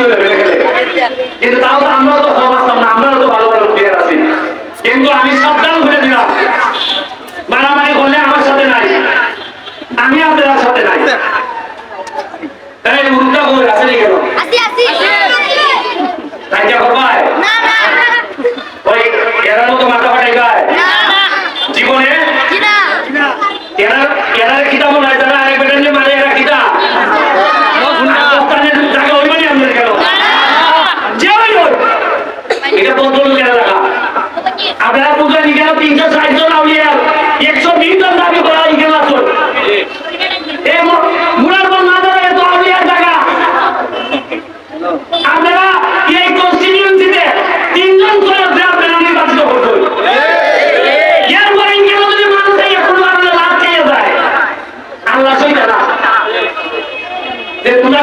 জাতীয় লেভেলে খেলে, কিন্তু তাও তো আমরাও তো খবর আসতাম না, আমরাও তো ভালো ভালো প্লেয়ার আছি। কিন্তু আমি সাবধান করে দিলাম, মারামারি করলে আমার সাথে নাই, আমি আপনার সাথে নাই। এই উল্টা করে আছে নি কেন? তাইটা করবাই ওই এরার মতো মাথা ফাটাই গায় জীবনে এরা কিতা মনে হয় তারা আরেক বেটার মারে, এরা কিতা জায়গা হইব নি আপনাদের কেন? যে হইব এটা বদল কেন রাখা? আপনারা বুঝলেন এখানে 360 জন আউলিয়ার 120 জন দাবি করা এখানে আসুন। মুরারবন মাদারে তো আউলিয়ার জায়গা, আপনারা এই কনস্টিটিউয়েন্সিতে 3 জন করে আপনারা নির্বাচিত করছেন। এরপরে কেন যদি মানুষ এখন লাভ খেয়ে যায় আল্লাহ সইটা না যে তোমরা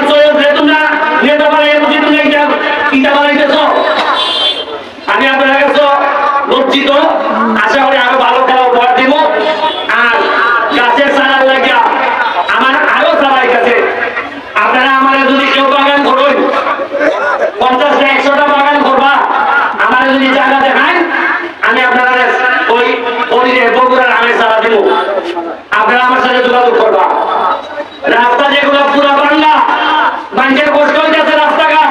তোমরা নেতা বানাই বুঝি তুমি ইটা বানাইতেছ। আমি আপনার কাছে লজ্জিত, আশা করি আরো ভালো খেলা উপহার দিব। আর গাছের চারার লাগিয়া আমার আরো চারাই গেছে, আপনারা আমার যদি কেউ বাগান করবেন 50টা 100টা বাগান করবা, আমার যদি জায়গা দেখান আমি আপনারা ওই বগুড়ার আমের চারা দিব, আপনারা আমার সাথে যোগাযোগ করবা। রাস্তা যেগুলো পুরো বাংলা মানুষের কষ্ট হইতেছে রাস্তাঘাট,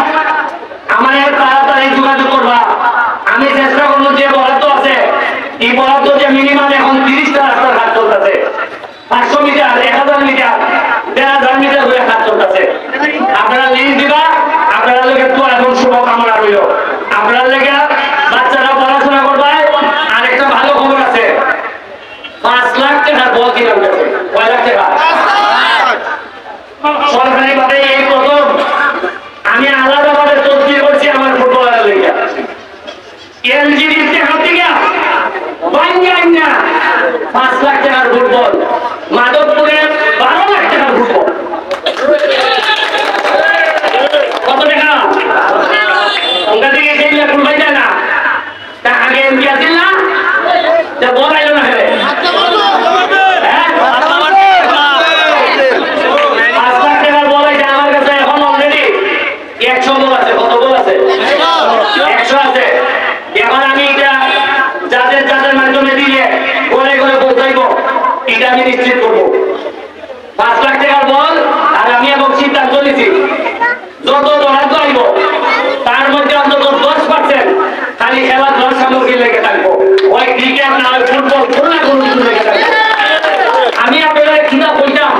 আমার তাড়াতাড়ি যোগাযোগ করবা। আমি চেষ্টা করবো যে বরাদ্দ আছে এই বরাদ্দ যে মিনিমাম এখন 30টা রাস্তার ঘাট চলতেছে, 500 মিটার 1000 মিটার 1000 মিটার হয়ে ঘাট চলতেছে। আপনারা লিঙ্ক দিবা, আপনারা লোকের তো এখন শুভকামনা রইল। আপনারা লেগে বাচ্চারা পড়াশোনা করবে। আরেকটা ভালো খবর আছে, 5 লাখ টাকার বল কিনার গেছে। কয় লাখ টাকা? সরকারি ভাবে এই প্রথম আমি আলাদাভাবে তদবির করছি আমার ফুটবলারের লেগে। এলজিডির টাকা থেকে 5 লাখ টাকার ফুটবল, মাধবপুরে 12 লাখ টাকার ফুটবল। কত টাকা? ওখান থেকে সেই ফুল হয়ে যায় না, তা আগে এমপি আসিল না, তা বল আইল না খেলে। আমি নিশ্চিত করবো 5 লাখ টাকার বল। আর আমি এবং সিদ্ধান্ত নিয়েছি যত বরাদ্দ আইব তার মধ্যে অন্তত 10% খালি খেলাধুলার সামগ্রী লেগে থাকবো, ওই ক্রিকেট না হয় ফুটবল কোনো না কোনো কিছু লেগে থাকবো। আমি আপনাদের কিনা বলতাম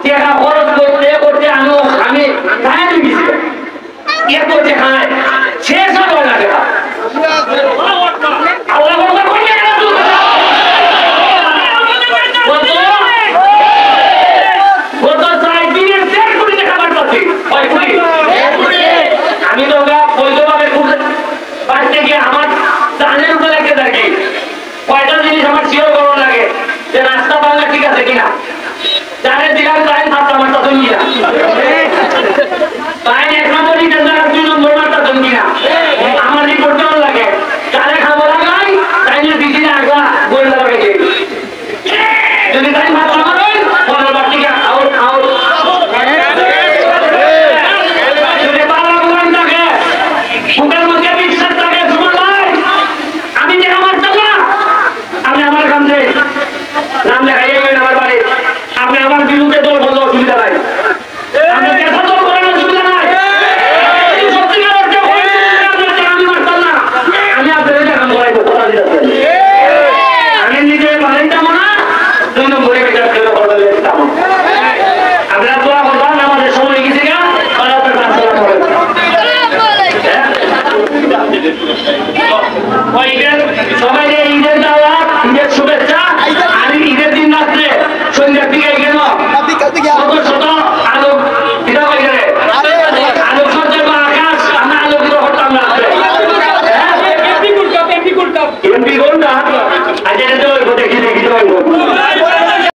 টাকা খরচ করতে করতে আমি খায় গেছি, এ করতে খায়